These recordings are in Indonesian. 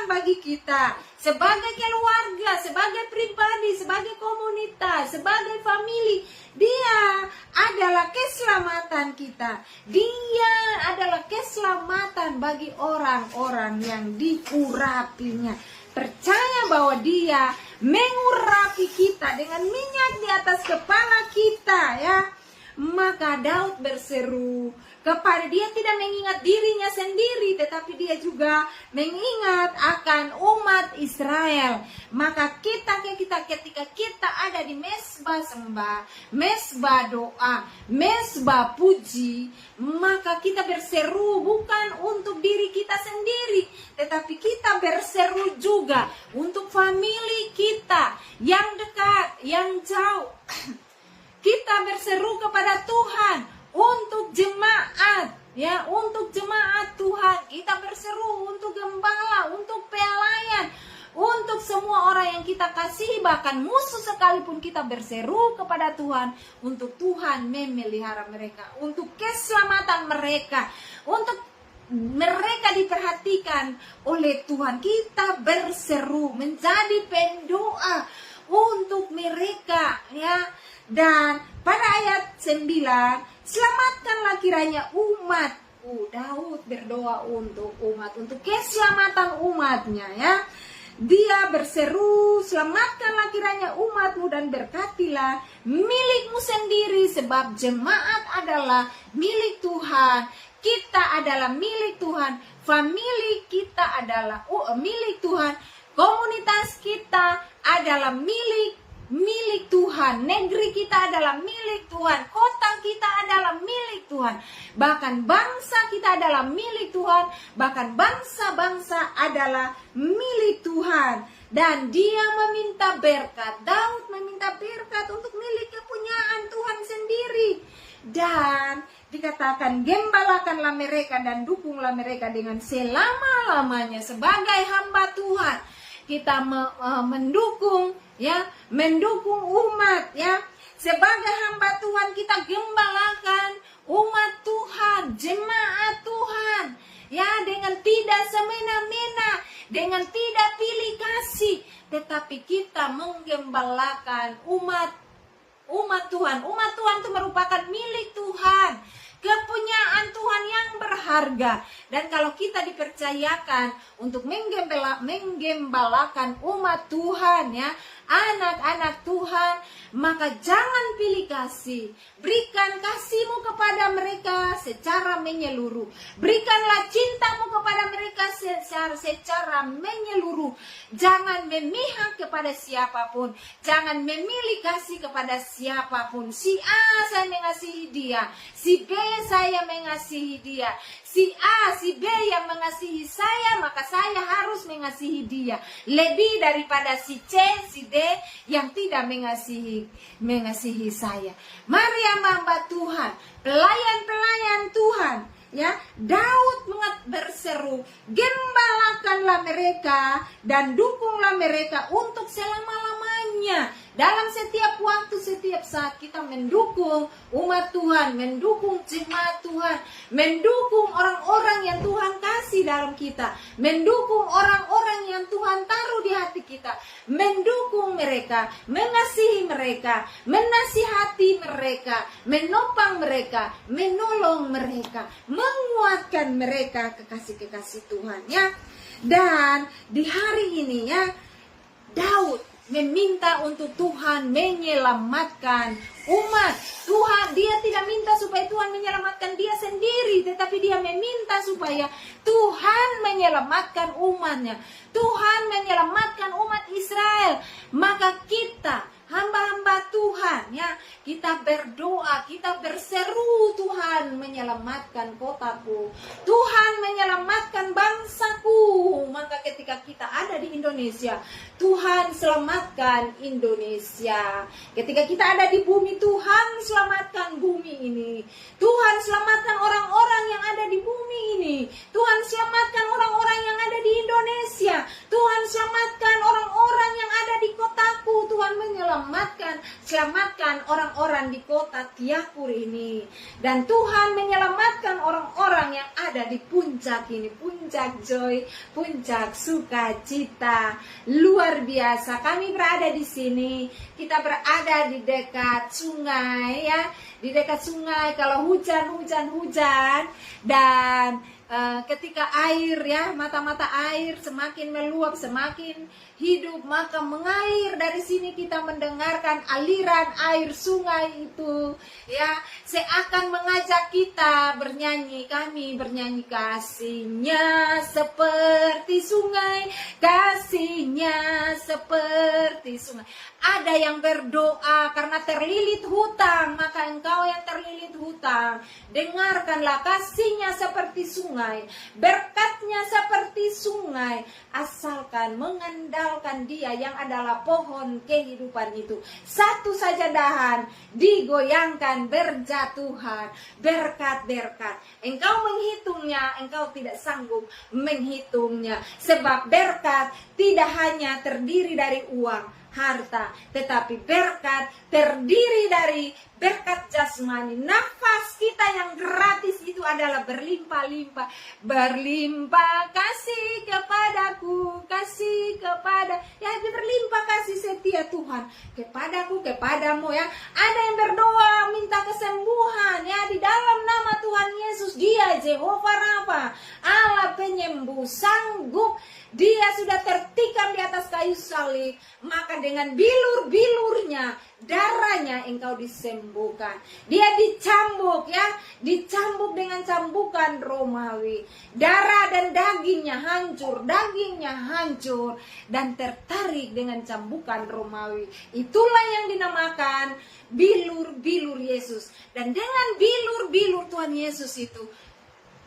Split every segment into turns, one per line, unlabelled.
Tuhan bagi kita sebagai keluarga, sebagai pribadi, sebagai komunitas, sebagai family. Dia adalah keselamatan kita. Dia adalah keselamatan bagi orang-orang yang diurapinya. Percaya bahwa dia mengurapi kita dengan minyak di atas kepala kita, ya. Maka Daud berseru kepada dia, tidak mengingat dirinya sendiri, tetapi dia juga mengingat akan umat Israel. Maka kita ketika kita ada di mesbah sembah, mesbah doa, mesbah puji, maka kita berseru bukan untuk diri kita sendiri, tetapi kita berseru juga untuk famili kita yang dekat, yang jauh. Kita berseru kepada Tuhan untuk jemaat, ya, untuk jemaat Tuhan. Kita berseru untuk gembala, untuk pelayan, untuk semua orang yang kita kasihi, bahkan musuh sekalipun kita berseru kepada Tuhan untuk Tuhan memelihara mereka, untuk keselamatan mereka, untuk mereka diperhatikan oleh Tuhan. Kita berseru menjadi pendoa untuk mereka, ya. Dan pada ayat 9, selamatkanlah kiranya umatku. Daud berdoa untuk umat, untuk keselamatan umatnya, ya. Dia berseru, selamatkanlah kiranya umatmu dan berkatilah milikmu sendiri, sebab jemaat adalah milik Tuhan. Kita adalah milik Tuhan, famili kita adalah milik Tuhan, komunitas kita adalah milik Tuhan, negeri kita adalah milik Tuhan, kota kita adalah milik Tuhan, bahkan bangsa kita adalah milik Tuhan, bahkan bangsa-bangsa adalah milik Tuhan. Dan dia meminta berkat, Daud meminta berkat untuk milik kepunyaan Tuhan sendiri. Dan dikatakan, gembalakanlah mereka dan dukunglah mereka dengan selama-lamanya. Sebagai hamba Tuhan, kita mendukung, ya, mendukung umat, ya. Sebagai hamba Tuhan kita gembalakan umat Tuhan, jemaat Tuhan, ya, dengan tidak semena-mena, dengan tidak pilih kasih, tetapi kita menggembalakan umat Tuhan. Umat Tuhan itu merupakan milik Tuhan, kepunyaan Tuhan yang berharga. Dan kalau kita dipercayakan untuk menggembalakan umat Tuhan, ya, anak-anak Tuhan, maka jangan pilih kasih. Berikan kasihmu kepada mereka secara menyeluruh. Berikanlah cintamu kepada mereka secara menyeluruh. Jangan memihak kepada siapapun. Jangan memilih kasih kepada siapapun. Si A saya mengasihi dia, si B saya mengasihi dia, si A, si B yang mengasihi saya, maka saya harus mengasihi dia lebih daripada si C, si D yang tidak mengasihi saya. Mari hamba Tuhan, pelayan-pelayan Tuhan, ya, Daud berseru, gembalakanlah mereka dan dukunglah mereka untuk selama-lamanya. Dalam setiap waktu, setiap saat kita mendukung umat Tuhan, mendukung jemaat Tuhan, mendukung orang-orang yang Tuhan kasih dalam kita, mendukung orang-orang yang Tuhan taruh di hati kita, mendukung mereka, mengasihi mereka, menasihati mereka, menopang mereka, menolong mereka, menguatkan mereka, kekasih-kekasih Tuhan, ya. Dan di hari ini, ya, Daud meminta untuk Tuhan menyelamatkan umat Tuhan. Dia tidak minta supaya Tuhan menyelamatkan dia sendiri, tetapi dia meminta supaya Tuhan menyelamatkan umatnya, Tuhan menyelamatkan umat Israel. Maka kita, hamba-hamba Tuhan, ya, kita berdoa, kita berseru, Tuhan menyelamatkan kotaku, Tuhan menyelamatkan bangsaku. Maka ketika kita ada di Indonesia, Tuhan selamatkan Indonesia. Ketika kita ada di bumi, Tuhan selamatkan bumi ini. Tuhan selamatkan orang-orang yang ada di bumi ini. Tuhan selamatkan orang-orang yang ada di Indonesia. Tuhan selamatkan orang-orang yang ada di kotaku. Tuhan menyelamatkan selamatkan orang-orang di kota Tyakur ini. Dan Tuhan menyelamatkan orang-orang yang ada di puncak ini, puncak joy, puncak sukacita. Luar biasa. Kami berada di sini. Kita berada di dekat sungai ya, di dekat sungai. Kalau hujan dan ketika air ya, mata-mata air semakin meluap, semakin hidup, maka mengalir dari sini kita mendengarkan aliran air sungai itu ya, seakan mengajak kita bernyanyi. Kami bernyanyi, kasihnya seperti sungai, kasihnya seperti sungai. Ada yang berdoa karena terlilit hutang, maka engkau yang terlilit hutang, dengarkanlah, kasihnya seperti sungai, berkatnya seperti sungai, asalkan mengandalkan Dia yang adalah pohon kehidupan itu. Satu saja dahan digoyangkan berjatuhan, berkat-berkat. Engkau menghitungnya, engkau tidak sanggup menghitungnya, sebab berkat tidak hanya terdiri dari uang, harta, tetapi berkat terdiri dari berkat jasmani. Nafas kita yang gratis itu adalah berlimpah-limpah, berlimpah kasih kepadaku, kasih kepada, ya berlimpah kasih setia Tuhan kepadaku, kepadamu ya. Ada yang berdoa minta kesembuhan ya, di dalam nama Tuhan Yesus. Dia Jehovah Rafa, Allah penyembuh, sanggup. Dia sudah tertikam di atas kayu salib, maka dengan bilur-bilurnya, darahnya engkau disembuhkan. Dia dicambuk ya, dicambuk dengan cambukan Romawi. Darah dan dagingnya hancur dan tertarik dengan cambukan Romawi. Itulah yang dinamakan bilur-bilur Yesus. Dan dengan bilur-bilur Tuhan Yesus itu,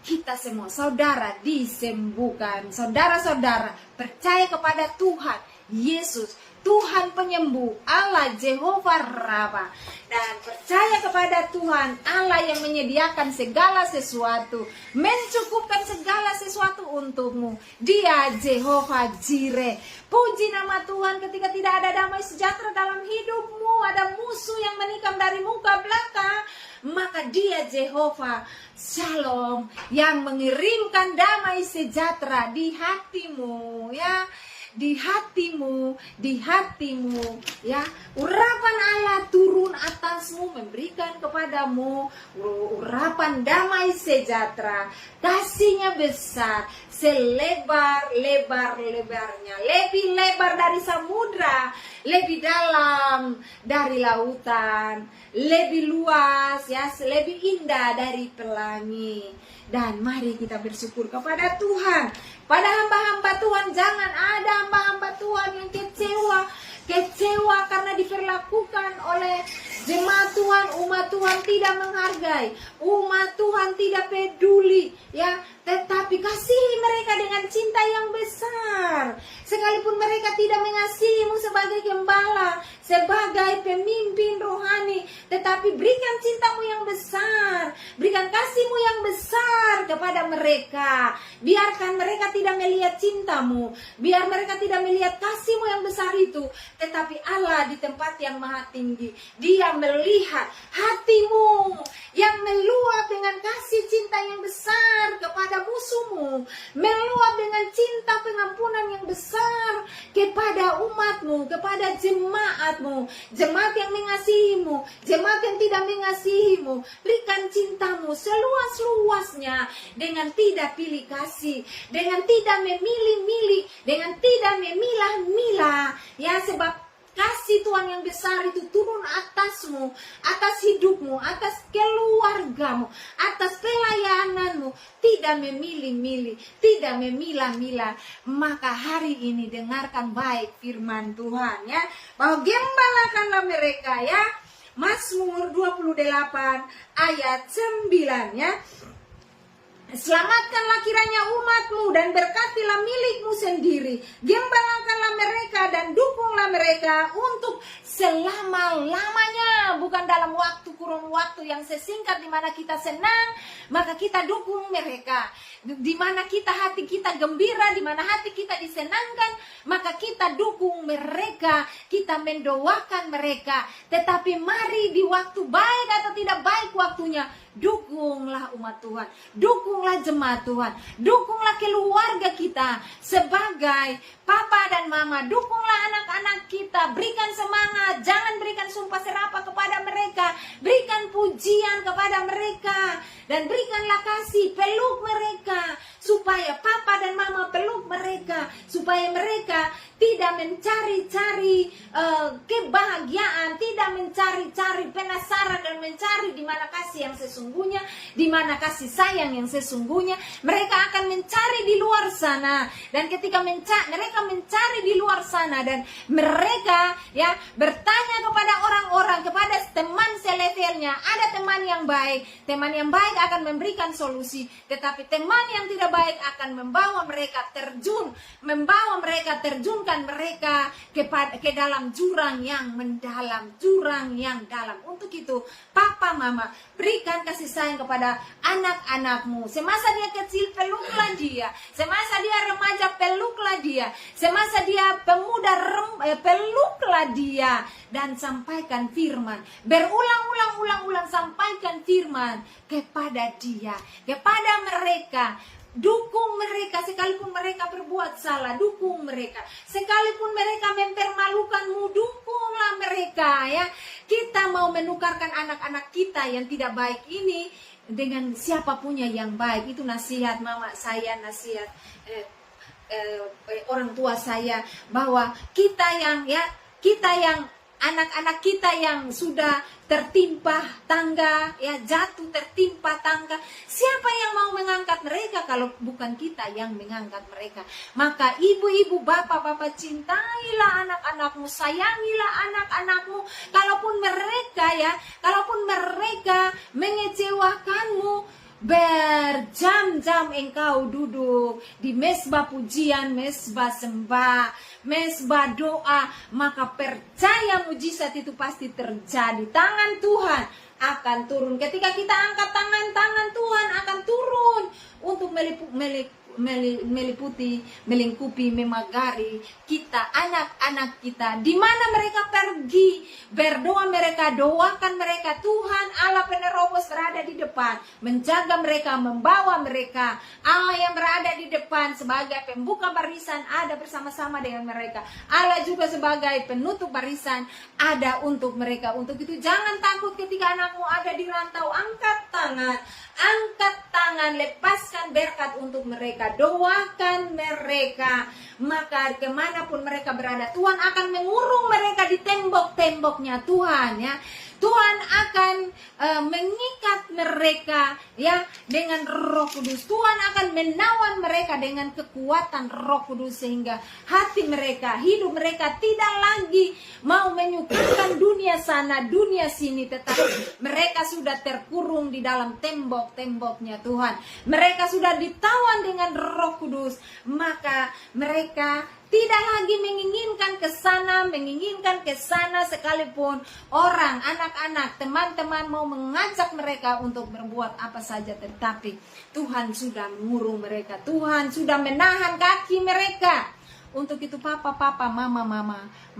kita semua saudara disembuhkan. Saudara-saudara percaya kepada Tuhan Yesus, Tuhan penyembuh, Allah Jehovah Rafa, dan percaya kepada Tuhan Allah yang menyediakan segala sesuatu, mencukupkan segala sesuatu untukmu. Dia Jehovah Jireh. Puji nama Tuhan. Ketika tidak ada damai sejahtera dalam hidupmu, ada musuh yang menikam dari muka belakang, maka Dia Jehovah Shalom yang mengirimkan damai sejahtera di hatimu ya, di hatimu ya. Urapan Allah turun atasmu, memberikan kepadamu urapan damai sejahtera. Kasihnya besar, selebar-lebarnya, lebih lebar dari samudra, lebih dalam dari lautan, lebih luas ya, lebih indah dari pelangi. Dan mari kita bersyukur kepada Tuhan. Pada hamba-hamba Tuhan, jangan ada hamba-hamba Tuhan yang kecewa karena diperlakukan oleh jemaat Tuhan, umat Tuhan tidak menghargai, umat Tuhan tidak peduli ya. Tetapi kasihi mereka dengan cinta yang besar. Sekalipun mereka tidak mengasihimu sebagai gembala, sebagai pemimpin rohani, tetapi berikan cintamu yang besar, berikan kasihmu yang besar kepada mereka. Biarkan mereka tidak melihat cintamu, biar mereka tidak melihat kasihmu yang besar itu, tetapi Allah di tempat yang maha tinggi, Dia melihat hatimu yang meluap dengan kasih cinta yang besar kepada musuhmu, meluap dengan cinta pengampunan yang besar kepada umatmu, kepada jemaatmu, jemaat yang mengasihimu, jemaat yang tidak mengasihimu. Berikan cintamu seluas-luasnya dengan tidak pilih kasih, dengan tidak memilih-milih, dengan tidak memilah-milah ya, sebab kasih Tuhan yang besar itu turun atasmu, atas hidupmu, atas keluargamu, atas pelayananmu. Tidak memilih-milih, tidak memilah-milah. Maka hari ini dengarkan baik firman Tuhan ya, bahwa gembalakanlah mereka ya. Mazmur 28 ayat 9 ya. Selamatkanlah kiranya umatmu dan berkatilah milikmu sendiri. Gembalakanlah mereka dan dukunglah mereka untuk selama-lamanya, bukan dalam kurun waktu yang sesingkat di mana kita senang, maka kita dukung mereka. Di mana hati kita gembira, di mana hati kita disenangkan, maka kita dukung mereka, kita mendoakan mereka. Tetapi mari di waktu baik atau tidak baik waktunya, dukunglah umat Tuhan, dukunglah jemaat Tuhan, dukunglah keluarga kita sebagai papa dan mama, dukunglah anak-anak kita, berikan semangat, jangan berikan sumpah serapah kepada mereka, berikan pujian kepada mereka, dan berikanlah kasih, peluk mereka, supaya papa dan mama peluk mereka, supaya mereka tidak mencari-cari kebahagiaan, tidak mencari-cari penasaran dan mencari di mana kasih yang sesungguhnya, di mana kasih sayang yang sesungguhnya. Mereka akan mencari di luar sana, dan ketika mereka mencari di luar sana dan mereka ya bertanya kepada orang-orang, kepada teman selevelnya, ada teman yang baik akan memberikan solusi, tetapi teman yang tidak baik akan membawa mereka terjunkan mereka ke dalam jurang yang mendalam, jurang yang dalam. Untuk itu, papa mama, berikan kasih sayang kepada anak-anakmu. Semasa dia kecil, peluklah dia. Semasa dia remaja, peluklah dia. Semasa dia pemuda, peluklah dia. Dan sampaikan firman. Berulang-ulang sampaikan firman kepada dia, kepada mereka. Dukung mereka sekalipun mereka berbuat salah, dukung mereka. Sekalipun mereka mempermalukanmu, dukunglah mereka ya. Kita mau menukarkan anak-anak kita yang tidak baik ini dengan siapapunnya yang baik. Itu nasihat mama saya, nasihat orang tua saya, bahwa kita yang anak-anak kita yang sudah tertimpa tangga, ya jatuh tertimpa tangga, siapa yang mau mengangkat mereka kalau bukan kita yang mengangkat mereka? Maka ibu-ibu, bapak-bapak, cintailah anak-anakmu, sayangilah anak-anakmu. Kalaupun mereka mengecewakanmu, berjam-jam engkau duduk di mesbah pujian, mesbah sembah, mesbah doa, maka percaya mujizat itu pasti terjadi. Tangan Tuhan akan turun. Ketika kita angkat tangan Tuhan akan turun untuk melingkupi, memagari kita, anak-anak kita. Di mana mereka pergi, berdoa mereka, doakan mereka. Tuhan Allah penerobos berada di depan, menjaga mereka, membawa mereka. Allah yang berada di depan sebagai pembuka barisan ada bersama-sama dengan mereka. Allah juga sebagai penutup barisan ada untuk mereka. Untuk itu jangan takut ketika anakmu ada di rantau, angkat tangan, lepaskan berkat untuk mereka, doakan mereka. Maka kemanapun mereka berada, Tuhan akan mengurung mereka di tembok-temboknya Tuhan ya. Tuhan akan mengikat mereka ya dengan Roh Kudus. Tuhan akan menawan mereka dengan kekuatan Roh Kudus, sehingga hati mereka, hidup mereka tidak lagi mau menyukakan dunia sana, dunia sini, tetapi mereka sudah terkurung di dalam tembok-temboknya Tuhan. Mereka sudah ditawan dengan Roh Kudus, maka mereka tidak lagi menginginkan ke sana, sekalipun orang, anak-anak, teman-teman mau mengajak mereka untuk berbuat apa saja, tetapi Tuhan sudah mengurung mereka, Tuhan sudah menahan kaki mereka. Untuk itu papa, mama,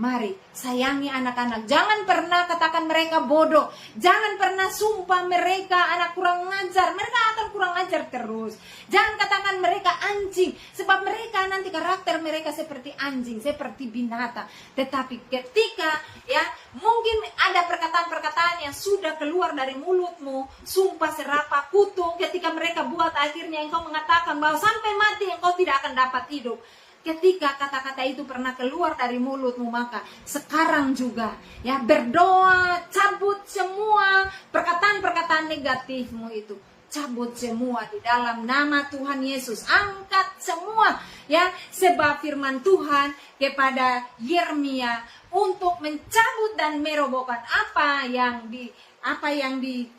mari sayangi anak-anak. Jangan pernah katakan mereka bodoh. Jangan pernah sumpah mereka anak kurang ngajar. Mereka akan kurang ngajar terus. Jangan katakan mereka anjing, sebab mereka nanti karakter mereka seperti anjing, seperti binatang. Tetapi ketika ya mungkin ada perkataan-perkataan yang sudah keluar dari mulutmu, sumpah serapah, kutuk, ketika mereka buat akhirnya engkau mengatakan bahwa sampai mati engkau tidak akan dapat hidup. Ketika kata-kata itu pernah keluar dari mulutmu, maka sekarang juga ya berdoa, cabut semua perkataan-perkataan negatifmu itu. Cabut semua di dalam nama Tuhan Yesus. Angkat semua ya, sebab firman Tuhan kepada Yeremia untuk mencabut dan merobohkan apa yang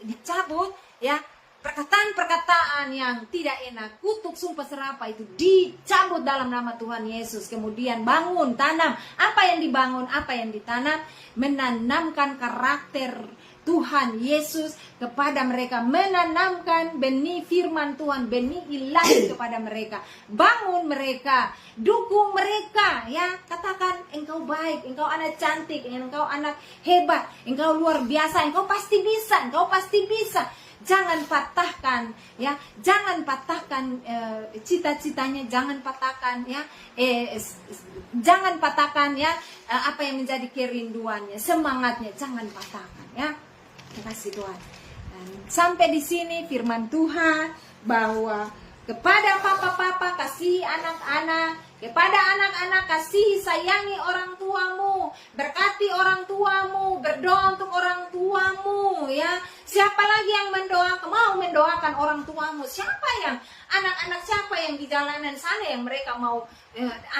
dicabut ya. perkataan-perkataan yang tidak enak, kutuk, sumpah serapah itu dicabut dalam nama Tuhan Yesus. Kemudian bangun, tanam. Apa yang dibangun, apa yang ditanam, menanamkan karakter Tuhan Yesus kepada mereka, menanamkan benih firman Tuhan, benih ilahi kepada mereka. Bangun mereka, dukung mereka, ya. Katakan, engkau baik, engkau anak cantik, engkau anak hebat, engkau luar biasa, engkau pasti bisa, engkau pasti bisa. Jangan patahkan, ya, jangan patahkan cita-citanya, jangan patahkan, ya, jangan patahkan, ya, apa yang menjadi kerinduannya, semangatnya, jangan patahkan, ya. Terima kasih Tuhan. Dan sampai di sini firman Tuhan bahwa kepada papa-papa kasih anak-anak, kepada anak-anak kasih sayangi orang tuamu, berkati orang tuamu, berdoa untuk orang tuamu, ya. Siapa lagi yang mau mendoakan orang tuamu? Siapa yang anak-anak, siapa yang di jalanan sana yang mereka mau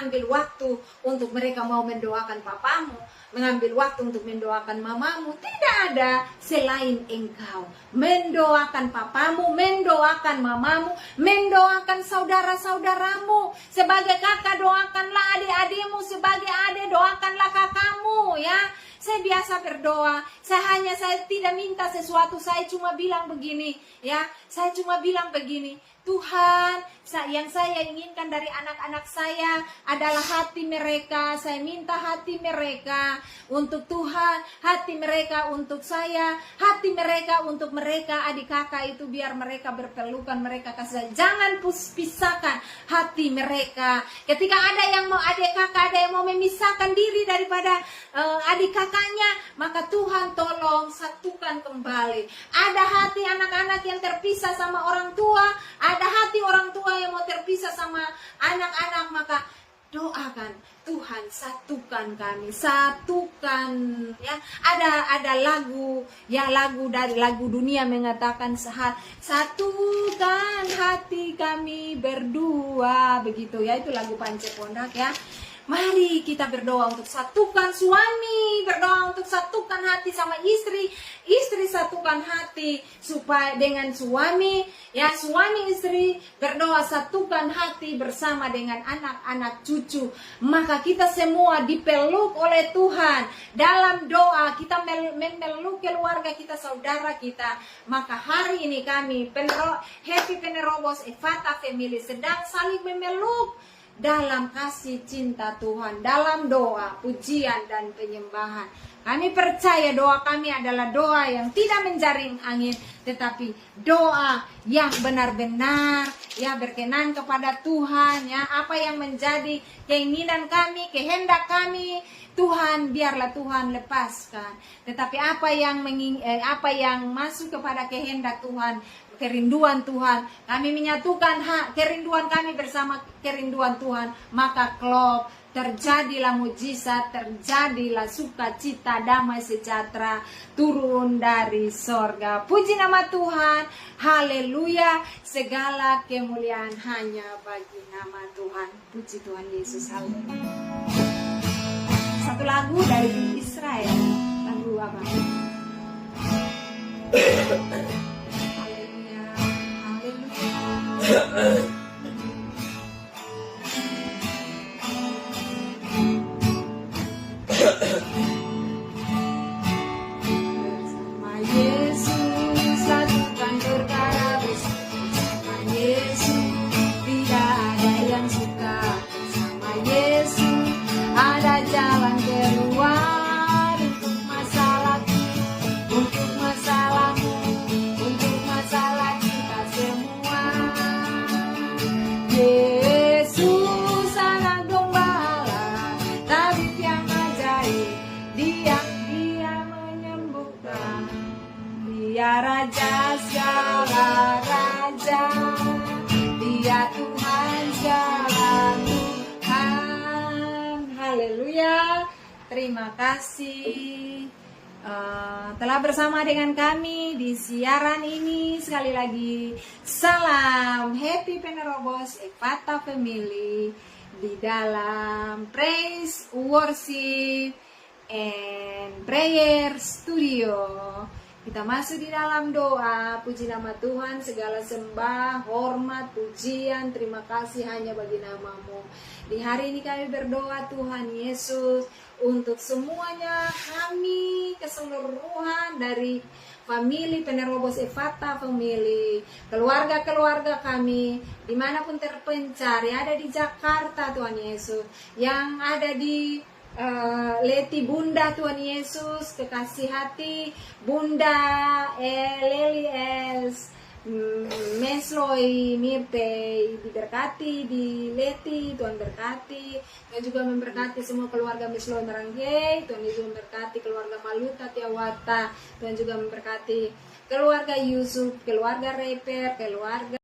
ambil waktu untuk mereka mau mendoakan papamu, mengambil waktu untuk mendoakan mamamu? Tidak ada selain engkau. Mendoakan papamu, mendoakan mamamu, mendoakan saudara-saudaramu. Sebagai kakak doakanlah adik-adikmu, sebagai adik doakanlah kakakmu, ya. Saya biasa berdoa, saya tidak minta sesuatu, saya cuma bilang begini, ya. Saya cuma bilang begini, Tuhan, yang saya inginkan dari anak-anak saya adalah hati mereka. Saya minta hati mereka untuk Tuhan, hati mereka untuk saya, hati mereka untuk mereka, adik kakak itu biar mereka berpelukan, mereka kasih. Jangan pisahkan hati mereka. Ketika ada yang mau adik kakak, ada yang mau memisahkan diri daripada adik kakaknya, maka Tuhan tolong satukan kembali. Ada hati anak-anak yang terpisah sama orang tua, ada hati orang tua yang mau terpisah sama anak-anak, maka doakan Tuhan satukan kami, satukan, ya. Ada lagu, ya, lagu dari lagu dunia mengatakan satukan hati kami berdua, begitu, ya. Itu lagu Panca Pondak, ya. Mari kita berdoa untuk satukan suami, berdoa untuk satukan hati sama istri, istri satukan hati supaya dengan suami, ya, suami istri berdoa satukan hati bersama dengan anak-anak cucu. Maka kita semua dipeluk oleh Tuhan dalam doa, kita memeluk keluarga kita, saudara kita. Maka hari ini kami Happy Penerobos Ephata Family sedang saling memeluk dalam kasih cinta Tuhan, dalam doa, pujian dan penyembahan. Kami percaya doa kami adalah doa yang tidak menjaring angin, tetapi doa yang benar-benar, ya, berkenan kepada Tuhan, ya. Apa yang menjadi keinginan kami, kehendak kami, Tuhan, biarlah Tuhan lepaskan. Tetapi apa yang masuk kepada kehendak Tuhan, kerinduan Tuhan, kami menyatukan kerinduan kami bersama kerinduan Tuhan, maka klop, terjadilah mujizat, terjadilah sukacita, damai sejahtera turun dari sorga. Puji nama Tuhan, haleluya, segala kemuliaan hanya bagi nama Tuhan. Puji Tuhan Yesus, haleluya. Satu lagu dari Israel, lagu apa? Bersama Yesus lakukan perkara besar. Bersama Yesus tidak ada yang suka. Bersama Yesus ada jalan keluar untuk masalahku, untuk masalahmu, untuk masalah kita semua. Yesus anak gembala, tabib yang ajaib, dia menyembuhkan. Dia raja segala raja, dia Tuhan segala Tuhan. Haleluya. Terima kasih telah bersama dengan kami di siaran ini. Sekali lagi, salam Happy Penerobos Ephata Family di dalam Praise, Worship, and Prayer Studio. Kita masuk di dalam doa. Puji nama Tuhan, segala sembah, hormat, pujian, terima kasih hanya bagi namamu. Di hari ini kami berdoa Tuhan Yesus, untuk semuanya kami keseluruhan dari family Penerobos Efata family, keluarga-keluarga kami dimanapun terpencar, yang ada di Jakarta Tuhan Yesus, yang ada di Leti Bunda Tuhan Yesus, kekasih hati Bunda Leli Els, Mesloi Mirte, diberkati di Leti, Tuhan berkati. Tuhan juga memberkati semua keluarga Mesloi Merangge, Tuhan juga memberkati keluarga Maluta Tiawata, Tuhan juga memberkati keluarga Yusuf, keluarga Reper, keluarga